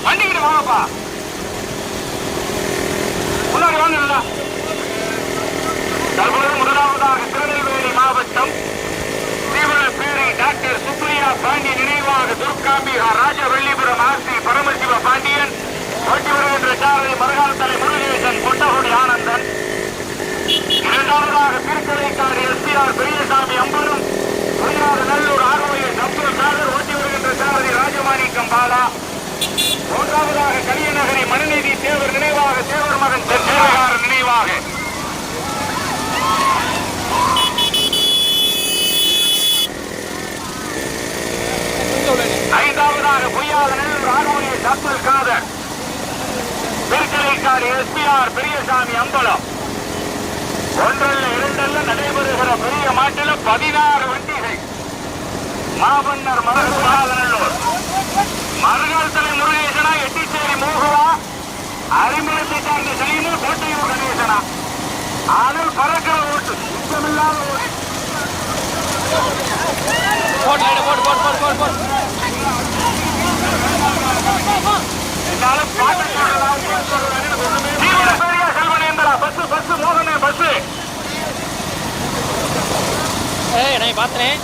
வண்டிக்கிட்டு வாங்கப்பா. முன்னாடி வாங்க. தற்போது முதலாவதாக திருநெல்வேலி மாவட்டம் தீவனப்பேரி டாக்டர் சுப்ரியா பாண்டி நினைவாக துர்காம்பிகா ராஜவெள்ளிபுரம் ஆர்சி பரமசிவ பாண்டியன் ஓட்டி வருகின்ற சாரதி மரகால் தலை முருகேசன் கொட்டகுடி ஆனந்தன். இரண்டாவதாக திருக்கலைக்காடு எஸ்பிஆர் பெரியசாமி அம்பலம் நல்லூர் ஆர்வயர் அப்துல் காதர் ஓட்டி வருகின்ற சாரதி ராஜமாணிக்கம் பாலா. மூன்றாவதாக கலியநகரி மனுநீதி தேவர் நினைவாக தேவர் மகன் தேவகாரன் நினைவாக ஐந்தாவதாக பொய்யாத நல்லூர் ஆர்வயர் அப்துல் காதர் திருக்கலைக்காடு எஸ்பிஆர் பெரியசாமி அம்பலம். ஒன்றல்ல இரண்டல்ல நடைபெறுகிற பெரிய மாட்டில 16 வண்டிகள். மாபன்னர் மருகாதநல்லூர் மருகால் தலை முருகேசனா, எட்டிச்சேரி மோகவா, அரிமளத்தை சார்ந்த சலீமு, கோட்டையூர் கணேசனா. ஆனால் பறக்கிற ஓட்டு, சுத்தமில்லாத ஓட்டு. செல்வனேந்திரா பஸ் பஸ் மோகனே பஸ். நான் பார்த்தேன்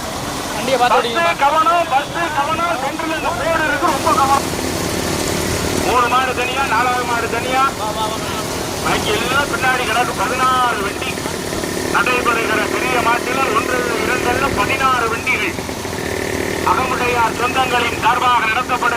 வண்டியை பார்த்து கவனம், பஸ் கவனம். சென்ட்ரல் இந்த போர்டு இருக்கு, ரொம்ப கவனம். 3 மாடு தனியா, 4வது மாடு தனியா. பாக்கி எல்லாம் பின்னாடி கிடக்கு. 16 வண்டி நடைபெறுகிற பெரிய மாட்டில் ஒன்றல்ல இரண்டல்ல 16 வண்டிகள் அகமுடையார் சொந்தங்களின் சார்பாக நடத்தப்படுகிறது.